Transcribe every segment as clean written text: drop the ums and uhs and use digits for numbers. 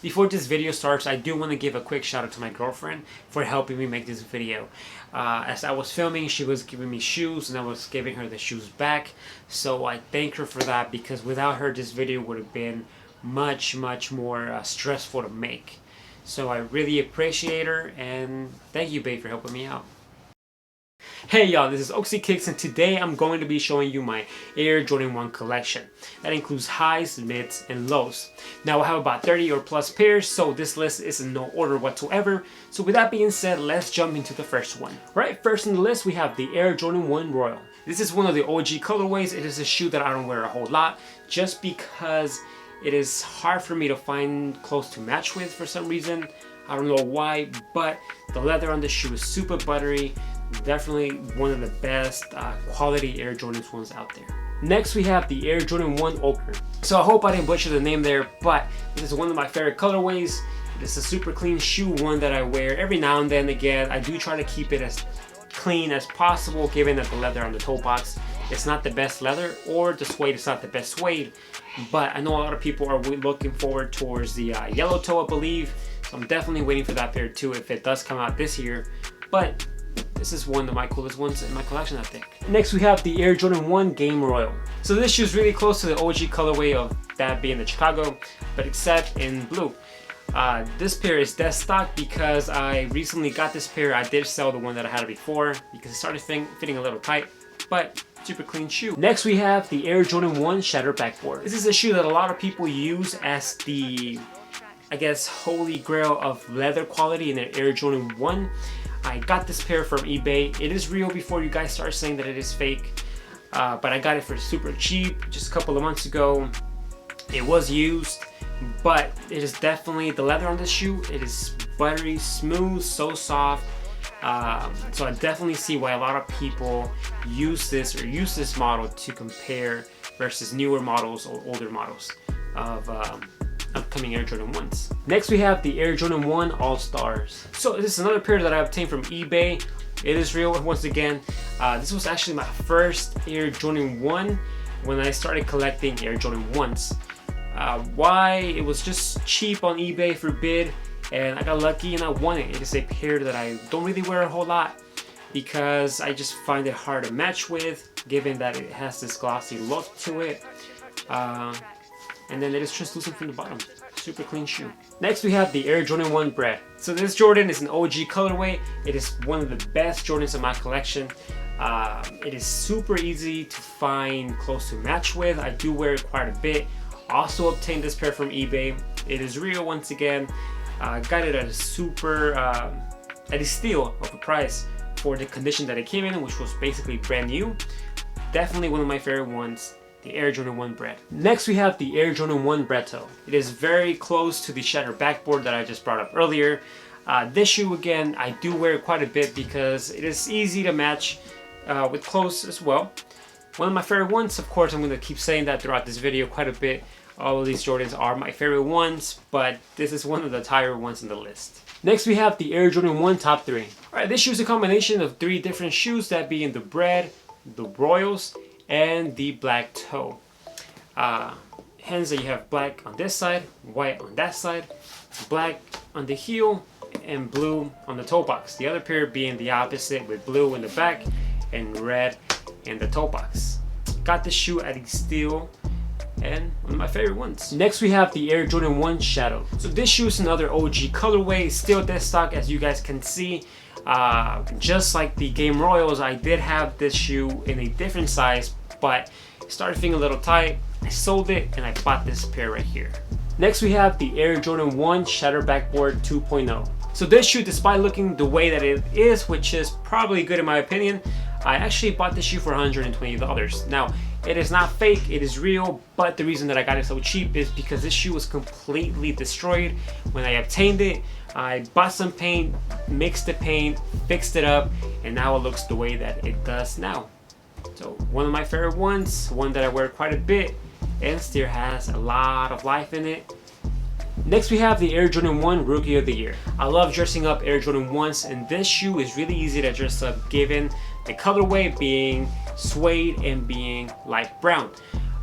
Before this video starts, I do want to give a quick shout out to my girlfriend for helping me make this video. As I was filming, she was giving me shoes and I was giving her the shoes back. So I thank her for that, because without her this video would have been much more stressful to make. So I really appreciate her, and thank you, babe, for helping me out. Hey y'all, this is Oxy Kicks, and today I'm going to be showing you my Air Jordan 1 collection. That includes highs, mids, and lows. Now I have about 30 or plus pairs, so this list is in no order whatsoever. So with that being said, let's jump into the first one. Right, first on the list we have the Air Jordan 1 Royal. This is one of the OG colorways. It is a shoe that I don't wear a whole lot, just because it is hard for me to find clothes to match with for some reason. I don't know why, but the leather on the shoe is super buttery. Definitely one of the best quality Air Jordan 1s out there. Next we have the Air Jordan 1 Ochre. So I hope I didn't butcher the name there, but this is one of my favorite colorways. It's a super clean shoe, one that I wear every now and then. Again, I do try to keep it as clean as possible, given that the leather on the toe box it's not the best leather, or the suede is not the best suede. But I know a lot of people are looking forward towards the yellow toe, I believe. So I'm definitely waiting for that pair too, if it does come out this year. But this is one of my coolest ones in my collection, I think. Next we have the Air Jordan 1 Game Royal. So this shoe is really close to the OG colorway of that being the Chicago, but except in blue. This pair is dead stock because I recently got this pair. I did sell the one that I had before because it started fitting a little tight, but super clean shoe. Next we have the Air Jordan 1 Shatter Backboard. This is a shoe that a lot of people use as the, I guess, holy grail of leather quality in an Air Jordan 1. I got this pair from eBay. It is real before you guys start saying that it is fake. But I got it for super cheap just a couple of months ago. It was used, but it is definitely, the leather on this shoe, it is buttery smooth, so soft. So I definitely see why a lot of people use this model to compare versus newer models or older models of upcoming Air Jordan 1s. Next we have the Air Jordan 1 All Stars. So this is another pair that I obtained from eBay. It is real once again. This was actually my first Air Jordan 1 when I started collecting Air Jordan 1s. Why? It was just cheap on eBay for bid, and I got lucky and I won it. It is a pair that I don't really wear a whole lot because I just find it hard to match with, given that it has this glossy look to it. And then it is translucent from the bottom. Super clean shoe. Next we have the Air Jordan 1 Bread. So this Jordan is an OG colorway. It is one of the best Jordans in my collection. It is super easy to find clothes to match with. I do wear it quite a bit. Also obtained this pair from eBay. It is real once again. Got it at a super, at a steal of a price for the condition that it came in, which was basically brand new. Definitely one of my favorite ones, the Air Jordan 1 Bread. Next we have the Air Jordan 1 Bretto. It is very close to the Shatter Backboard that I just brought up earlier. This shoe again, I do wear it quite a bit because it is easy to match with clothes as well. One of my favorite ones, of course, I'm going to keep saying that throughout this video quite a bit. All of these Jordans are my favorite ones, but this is one of the higher ones in the list. Next we have the Air Jordan 1 Top 3. Alright, this shoe is a combination of 3 different shoes, that being the Bread, the Royals, and the Black Toe. Hence you have black on this side, white on that side, black on the heel, and blue on the toe box. The other pair being the opposite, with blue in the back and red in the toe box. Got this shoe at a steal and one of my favorite ones. Next we have the Air Jordan 1 Shadow. So this shoe is another OG colorway, still dead stock as you guys can see. Just like the Game Royals, I did have this shoe in a different size, but it started feeling a little tight. I sold it and I bought this pair right here. Next we have the Air Jordan 1 Shatter Backboard 2.0. So this shoe, despite looking the way that it is, which is probably good in my opinion, I actually bought this shoe for $120. Now, it is not fake, it is real, but the reason that I got it so cheap is because this shoe was completely destroyed when I obtained it. I bought some paint, mixed the paint, fixed it up, and now it looks the way that it does now. So one of my favorite ones, one that I wear quite a bit, and still has a lot of life in it. Next we have the Air Jordan 1 Rookie of the Year. I love dressing up Air Jordan 1s, and this shoe is really easy to dress up given the colorway being suede and being light brown.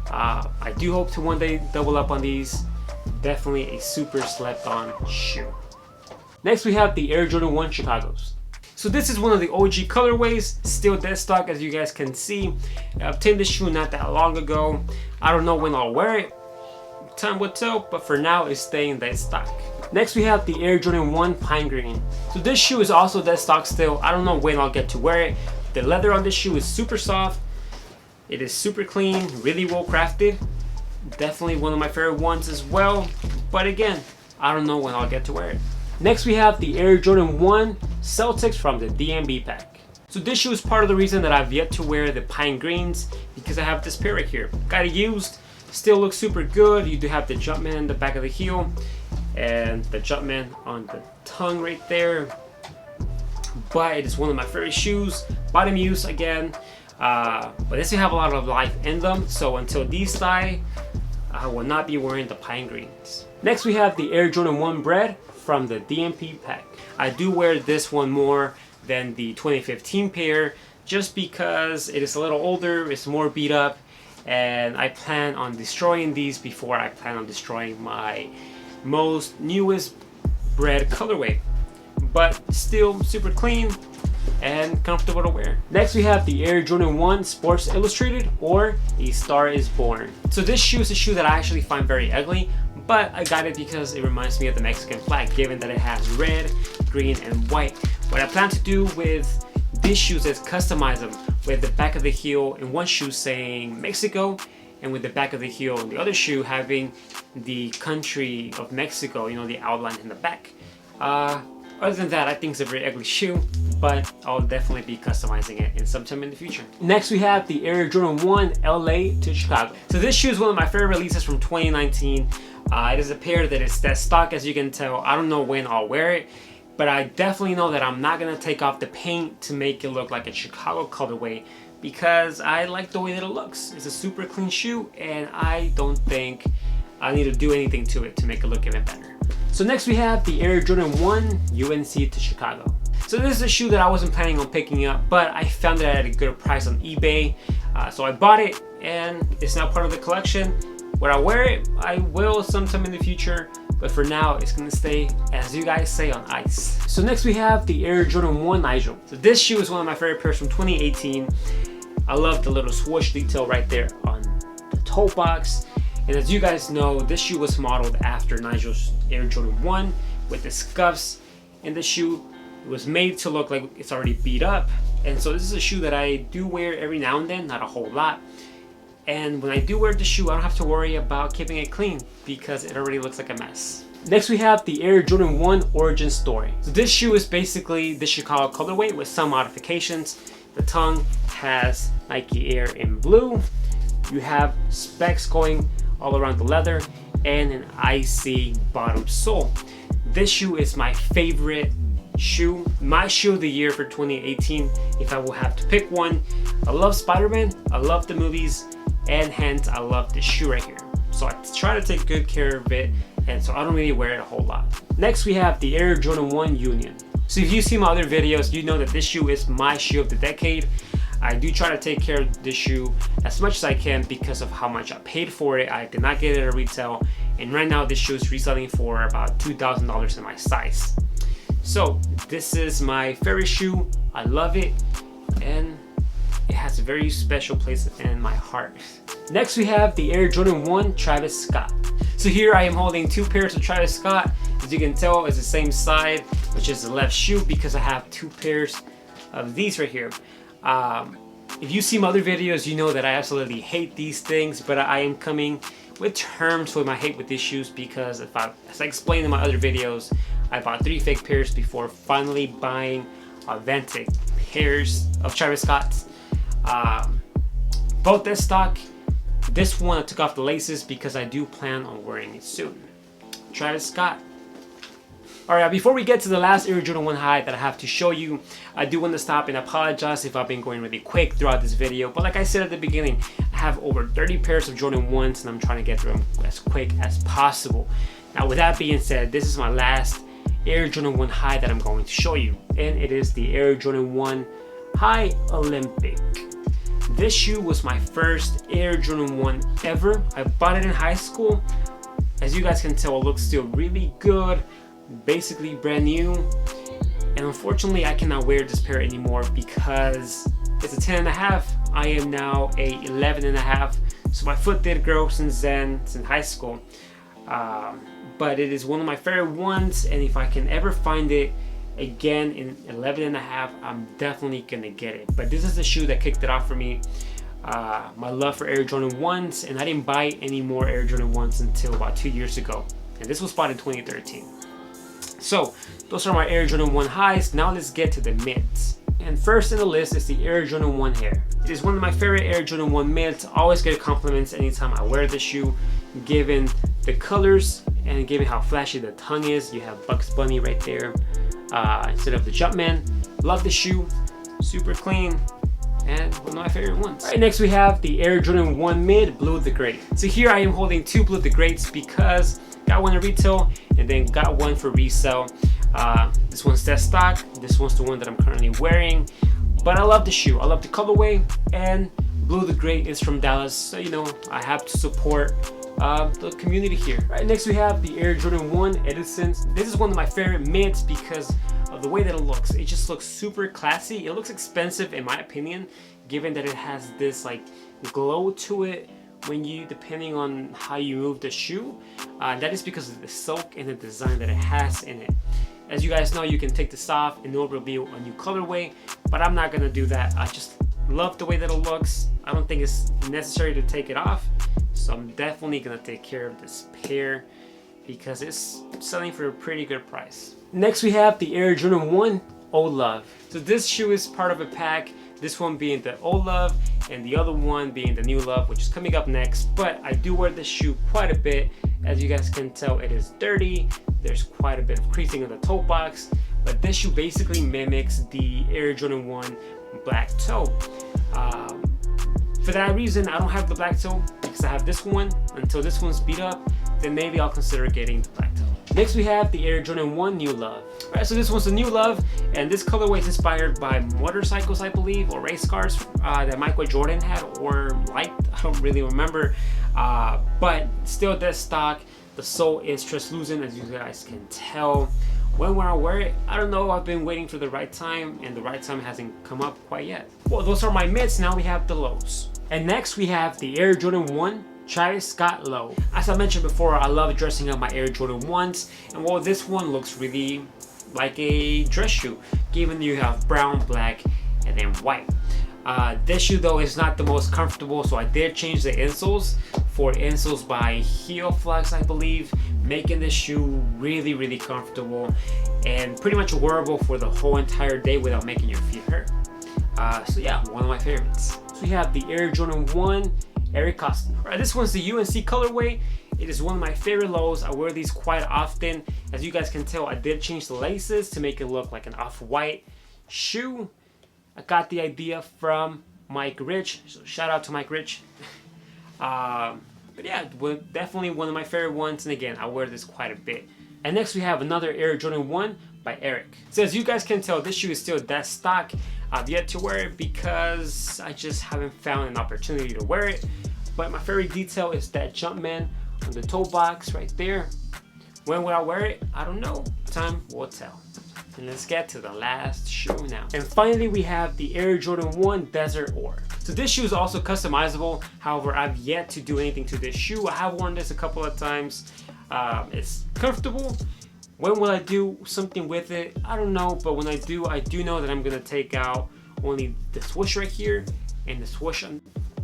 I do hope to one day double up on these. Definitely a super slept on shoe. Next we have the Air Jordan 1 Chicago's. So this is one of the OG colorways, still dead stock as you guys can see. I obtained this shoe not that long ago. I don't know when I'll wear it. Time will tell, but for now it's staying dead stock. Next we have the Air Jordan 1 Pine Green. So this shoe is also dead stock still. I don't know when I'll get to wear it. The leather on this shoe is super soft. It is super clean, really well crafted. Definitely one of my favorite ones as well. But again, I don't know when I'll get to wear it. Next we have the Air Jordan 1 Celtics from the DMB pack. So this shoe is part of the reason that I've yet to wear the Pine Greens, because I have this pair right here. Got it used, still looks super good. You do have the Jumpman in the back of the heel and the Jumpman on the tongue right there. But it is one of my favorite shoes. Bottom use again, but this will have a lot of life in them. So until these die, I will not be wearing the Pine Greens. Next we have the Air Jordan 1 Bread from the DMP pack. I do wear this one more than the 2015 pair just because it is a little older, it's more beat up, and I plan on destroying these before I plan on destroying my most newest Bread colorway. But still super clean and comfortable to wear. Next we have the Air Jordan 1 Sports Illustrated, or A Star Is Born. So this shoe is a shoe that I actually find very ugly, but I got it because it reminds me of the Mexican flag, given that it has red, green, and white. What I plan to do with these shoes is customize them with the back of the heel in one shoe saying Mexico, and with the back of the heel in the other shoe having the country of Mexico, you know, the outline in the back. Other than that, I think it's a very ugly shoe, but I'll definitely be customizing it in sometime in the future. Next we have the Air Jordan 1 LA to Chicago. So this shoe is one of my favorite releases from 2019. It is a pair that is dead stock, as you can tell. I don't know when I'll wear it, but I definitely know that I'm not gonna take off the paint to make it look like a Chicago colorway, because I like the way that it looks. It's a super clean shoe, and I don't think I need to do anything to it to make it look even better. So next we have the Air Jordan 1 UNC to Chicago. So this is a shoe that I wasn't planning on picking up, but I found it at a good price on eBay. So I bought it, and it's now part of the collection. When I wear it, I will sometime in the future, but for now it's gonna stay, as you guys say, on ice. So next we have the Air Jordan 1 Nigel. So this shoe is one of my favorite pairs from 2018. I love the little swoosh detail right there on the toe box. And as you guys know, this shoe was modeled after Nigel's Air Jordan 1 with the scuffs in the shoe. It was made to look like it's already beat up. And so this is a shoe that I do wear every now and then, not a whole lot. And when I do wear the shoe, I don't have to worry about keeping it clean because it already looks like a mess. Next we have the Air Jordan 1 Origin Story. So this shoe is basically the Chicago colorway with some modifications. The tongue has Nike Air in blue. You have specs going all around the leather and an icy bottom sole. This shoe is my favorite shoe, my shoe of the year for 2018 if I will have to pick one. I love Spider-Man, I love the movies, and hence I love this shoe right here. So I try to take good care of it, and so I don't really wear it a whole lot. Next we have the Air Jordan 1 Union. So if you see my other videos, you know that this shoe is my shoe of the decade. I do try to take care of this shoe as much as I can because of how much I paid for it. I did not get it at retail, and right now this shoe is reselling for about $2,000 in my size. So this is my favorite shoe. I love it, and it has a very special place in my heart. Next we have the Air Jordan 1 Travis Scott. So here I am holding two pairs of Travis Scott. As you can tell, it's the same side, which is the left shoe, because I have two pairs of these right here. If you see my other videos, you know that I absolutely hate these things, but I am coming with terms with my hate with these shoes because as I explained in my other videos, I bought 3 fake pairs before finally buying authentic pairs of Travis Scott's. Both this stock. This one I took off the laces because I do plan on wearing it soon. Travis Scott. Alright, before we get to the last Air Jordan 1 high that I have to show you, I do want to stop and apologize if I've been going really quick throughout this video. But like I said at the beginning, I have over 30 pairs of Jordan 1s and I'm trying to get through them as quick as possible. Now with that being said, this is my last Air Jordan 1 high that I'm going to show you. And it is the Air Jordan 1 High Olympic. This shoe was my first Air Jordan 1 ever. I bought it in high school. As you guys can tell, it looks still really good, basically brand new. And unfortunately, I cannot wear this pair anymore because it's a 10.5. I am now a 11.5. So my foot did grow since then, since high school. But it is one of my favorite ones, and if I can ever find it again in 11.5, I'm definitely gonna get it. But this is the shoe that kicked it off for me. My love for Air Jordan 1s, and I didn't buy any more Air Jordan 1s until about 2 years ago. And this was bought in 2013. So those are my Air Jordan 1 highs. Now let's get to the mids. And first in the list is the Air Jordan 1 Air. It is one of my favorite Air Jordan 1 mids. I always get compliments anytime I wear the shoe, given the colors and given how flashy the tongue is. You have Bugs Bunny right there instead of the Jumpman. Love the shoe, super clean, and one of my favorite ones. Right, next we have the Air Jordan 1 Mid Blue the Great. So here I am holding two Blue the Greats because got one in retail and then got one for resale. This one's dead stock. This one's the one that I'm currently wearing. But I love the shoe. I love the colorway, and Blue the Great is from Dallas, so you know I have to support the community here. Right, next we have the Air Jordan 1 Edison. This is one of my favorite mids because of the way that it looks. It just looks super classy. It looks expensive in my opinion, given that it has this like glow to it when you, depending on how you move the shoe. That is because of the silk and the design that it has in it. As you guys know, you can take this off and it'll reveal a new colorway, but I'm not gonna do that. I just love the way that it looks. I don't think it's necessary to take it off, so I'm definitely gonna take care of this pair because it's selling for a pretty good price. Next we have the Air Jordan 1 Old Love. So this shoe is part of a pack, this one being the Old Love and the other one being the New Love, which is coming up next. But I do wear this shoe quite a bit. As you guys can tell, it is dirty. There's quite a bit of creasing in the toe box, but this shoe basically mimics the Air Jordan 1 black toe. For that reason, I don't have the black toe because I have this one. Until this one's beat up, then maybe I'll consider getting the black toe. Next we have the Air Jordan 1 New Love. Alright, so this one's the New Love, and this colorway is inspired by motorcycles, I believe, or race cars that Michael Jordan had or liked. I don't really remember, but still dead stock. The sole is translucent, as you guys can tell. When I wear it, I don't know, I've been waiting for the right time, and the right time hasn't come up quite yet. Well, those are my mids. Now we have the lows. And next we have the Air Jordan 1 Travis Scott Low. As I mentioned before, I love dressing up my Air Jordan 1s, and well, this one looks really like a dress shoe, given you have brown, black, and then white. This shoe though is not the most comfortable, so I did change the insoles for insoles by Heelflex, I believe, making this shoe really, really comfortable and pretty much wearable for the whole entire day without making your feet hurt. So yeah, one of my favorites. So we have the Air Jordan 1 Eric Costin. Right, this one's the UNC colorway. It is one of my favorite lows. I wear these quite often. As you guys can tell, I did change the laces to make it look like an off-white shoe. I got the idea from Mike Rich, so shout out to Mike Rich. But yeah, definitely one of my favorite ones, and again, I wear this quite a bit. And next we have another Air Jordan 1 by Eric. So as you guys can tell, this shoe is still that stock. I've yet to wear it because I just haven't found an opportunity to wear it. But my favorite detail is that Jumpman on the toe box right there. When will I wear it? I don't know. Time will tell. And let's get to the last shoe now. And finally we have the Air Jordan 1 Desert Ore. So this shoe is also customizable. However, I've yet to do anything to this shoe. I have worn this a couple of times. It's comfortable. When will I do something with it? I don't know, but when I do know that I'm gonna take out only the swoosh right here and the swoosh on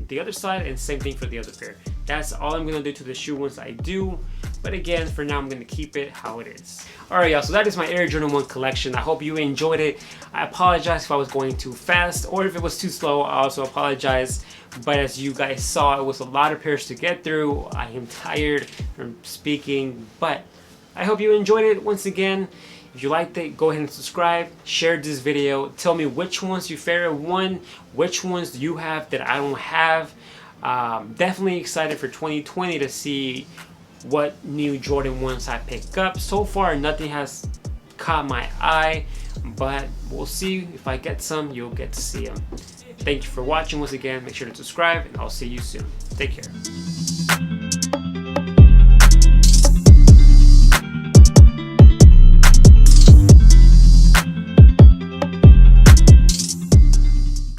the other side, and same thing for the other pair. That's all I'm gonna do to the shoe once I do. But again, for now, I'm gonna keep it how it is. All right, y'all, so that is my Air Jordan 1 collection. I hope you enjoyed it. I apologize if I was going too fast or if it was too slow. I also apologize. But as you guys saw, it was a lot of pairs to get through. I am tired from speaking, but I hope you enjoyed it. Once again, if you liked it, go ahead and subscribe, share this video, tell me which one's your favorite one, which ones do you have that I don't have. Definitely excited for 2020 to see what new Jordan 1s I pick up. So far, nothing has caught my eye, but we'll see. If I get some, you'll get to see them. Thank you for watching once again. Make sure to subscribe, and I'll see you soon. Take care.